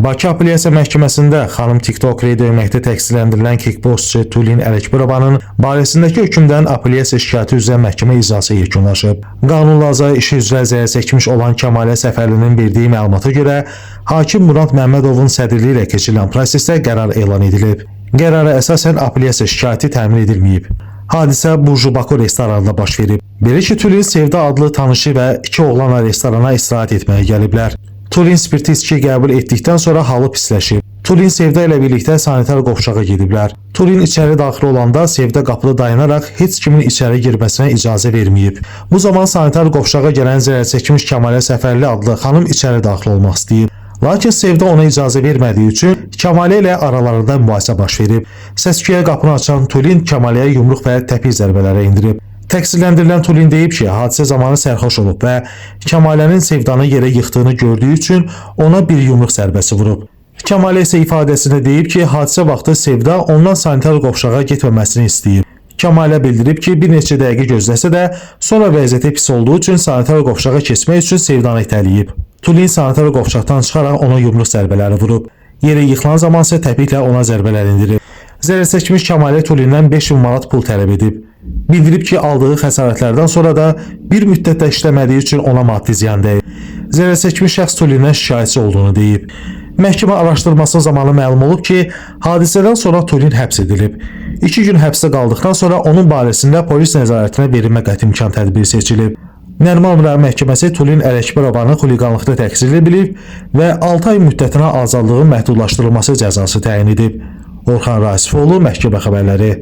Bakı Apellyasiya Məhkəməsində xanım TikToker döyməkdə təqsirləndirilən kickboksçu Tulin Ələkbərovanın barəsindəki hökmdən apellyasiya şikayəti üzrə məhkəmə iclası yekunlaşıb. Qanunlaza işi üzrə zərər çəkmiş olan Kəmalə Səfərlinin verdiyi məlumata görə hakim Murad Məmmədovun sədrliyi ilə keçirilən prosesdə qərar elan edilib. Qərara əsasən apellyasiya şikayəti təmin edilməyib. Hadisə Burjubaku restoranında baş verib. Belə ki, Tulin Sevda adlı tanışı və 2 oğlanla restorana istirahət etməyə gəliblər. Tulin spirti içki qəbul etdikdən sonra halı pisləşib. Tulin Sevda ilə birlikdə sanitar qovşağa gediblər. Tulin içəri daxil olanda Sevda qapıda dayanaraq heç kimin içəri girməsinə icazə verməyib. Bu zaman sanitar qovşağa gələn zərər çəkmiş Kəmalə Səfərli adlı xanım içəri daxil olmaq istəyib. Lakin Sevda ona icazə vermədiyi üçün Kəmalə ilə aralarında mübahisə baş verib. Səsküyə qapını açan Tulin Kəmaləyə yumruq və təpik zərbələri endirib. Təqsirləndirilən Tulin deyib ki, hadisə zamanı sərxoş olub və Kəmalənin Sevdanı yerə yıxdığını gördüyü üçün ona bir yumruq zərbəsi vurub. Kəmalə isə ifadəsində deyib ki, hadisə vaxtı Sevda ondan sanitar qovşağa getməməsini istəyib. Kəmalə bildirib ki, bir neçə dəqiqə gözləsə də, sonra vəziyyəti pis olduğu üçün sanitar qovşağa keçmək üçün Sevdanı itələyib. Tulin sanitar qovşaqdan çıxaraq ona yumruq zərbələri vurub. Yerə yıxılan zaman isə təpiklə ona zərbələr endirib. Zərər çəkmiş Kəmalə Tulindən 5000 manat pul tələb edib. Bildirib ki, aldığı xəsarətlərdən sonra da bir müddətdə işləmədiyi üçün ona maddi ziyan dəyib. Zərər çəkmiş şəxs Tulindən şikayətçi olduğunu deyib. Məhkəmə araşdırması zamanı məlum olub ki, hadisədən sonra Tulin həbs edilib. 2 gün həbsdə qaldıqdan sonra onun barəsində polis nəzarətinə verilmə qəti imkan tədbiri seçilib. Nəriman rayon məhkəməsi Tulin Ələkbərovanı xuliqanlıqda təqsirli bilib və 6 ay müddətinə azadlığın məhdudlaşdırılması cəzası təyin edib. Orxan Rasifoğlu, Məhkəmə xəbərləri.